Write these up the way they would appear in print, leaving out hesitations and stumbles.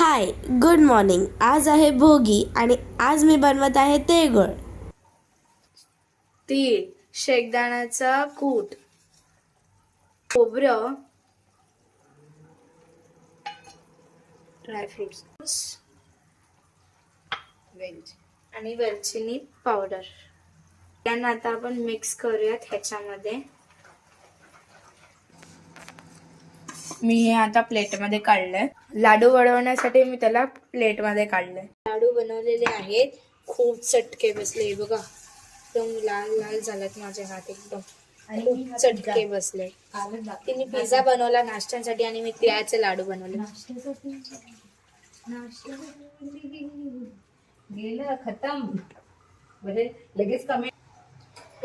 हाय, good morning. आज आहे भोगी आणि आज मी बनवत आहे तिळगुळ. तीळ, शेंगदाण्याचा कूट, खोबरं, ड्रायफ्रुट्स, वेलची आणि वेलचीनी पावडर. यांना आता आपण मिक्स करूयात ह्याच्यामध्ये. मी हे आता प्लेटमध्ये काढलंय. लाडू बनवण्यासाठी मी त्याला प्लेटमध्ये काढलंय. लाडू बनवलेले आहेत. खूप चटके बसले बघा, एकदम लाल लाल झालेत माझे हात, एकदम खूप चटके बसले. तिने पिझ्झा बनवला नाश्त्यासाठी आणि मी तिळाचे लाडू बनवले. खतम लगेच कमी.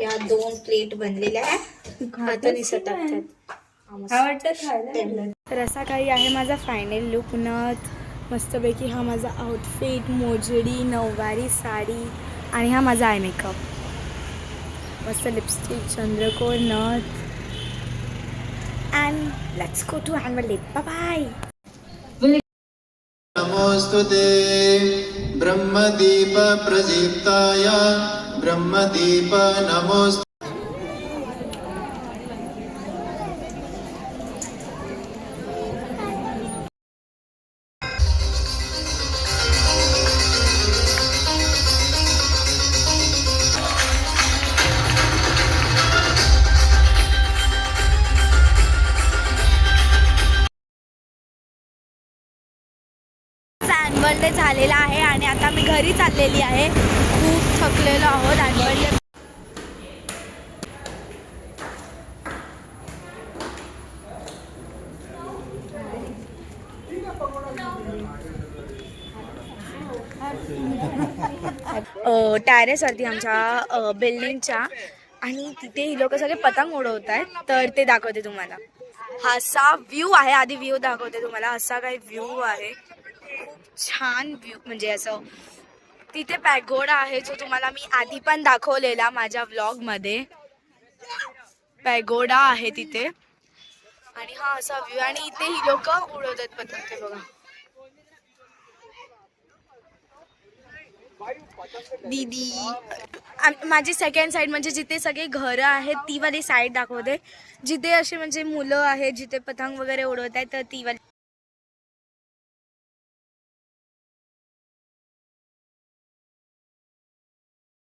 या 2 प्लेट बनलेल्या आहेत. आता निसट टाकतात. तर असा काही आहे माझा फायनल लुक. नथ मस्तपैकी, हा माझा आउटफिट, मोजडी, नऊवारी साडी आणि हा माझा आय मेकअप. मस्त लिपस्टिक, चंद्रकोर, नथ. And let's go to annual day. Bye. नमोस्तुते ब्रह्मदीप प्रदीप्ताय ब्रह्मदीप नमोस्तुते. ॲन्युअल डे झालेला आहे आणि आता मी घरी चाललेली आहे. खूप थकलेलो आहोत. ॲन्युअल डे टॅरेसवरती आमच्या बिल्डिंगच्या, आणि तिथे ही लोक सगळे पतंग उडवत आहेत. तर ते दाखवते तुम्हाला. हा असा व्ह्यू आहे. आधी व्ह्यू दाखवते तुम्हाला. असा काही व्ह्यू आहे, खूप छान व्ह्यू. म्हणजे असं तिथे पॅगोडा आहे, जो तुम्हाला मी आधी पण दाखवलेला माझ्या व्लॉगमध्ये. पॅगोडा आहे तिथे. आणि हा असा व्ह्यू, आणि इथे ही लोक उडवतात पतंग. ते बघा, दीदी. माझी सेकंड साईड म्हणजे जिथे सगळे घरं आहेत ती वाली साईड दाखवते. जिथे असे म्हणजे मुलं आहेत, जिथे पतंग वगैरे उडवत आहेत, तर ती वाली.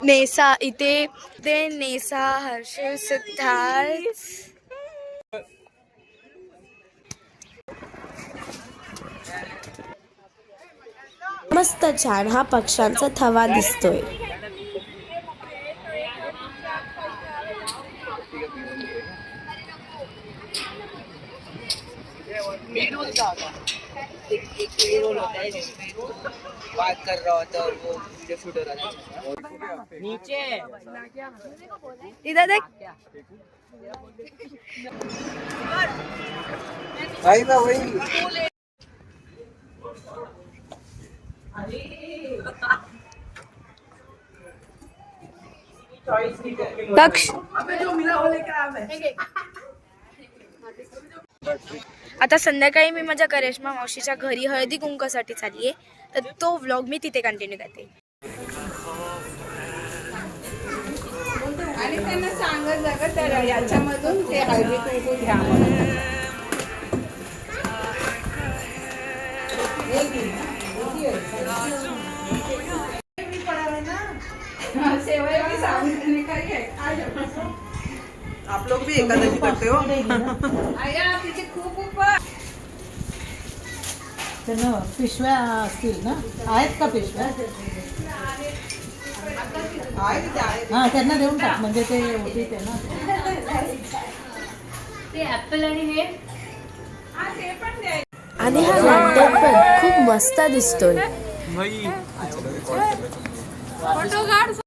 नेसा इथे, ते नेसा, हर्षल, सिद्धार्थ. मस्त छान हा पक्ष्यांचा थवा दिसतोय. बात कर रहा होता और वो वीडियो शूट हो रहा था नीचे. इधर देख. भाई ना वही दक्ष. आता संध्याकाळी मी माझ्या करिश्मा मावशीच्या घरी हळदी कुंकासाठी चालली आहे. तर तो व्लॉग मी तिथे कंटिन्यू करते. आणि त्यांना सांगत जागा तर याच्यामधून ते हळदी कुंकू घ्या म्हणून. आप लोग भी एकादशी करते हो? आया तिथे खूप त्यांना पिशव्या असतील ना? आहेत का पिशव्या? हा, त्यांना देऊन टाक, म्हणजे ते होती ते ना. ते ऍपल आणि हे आणि हा लॅपटॉप पण खूप मस्त दिसतोय.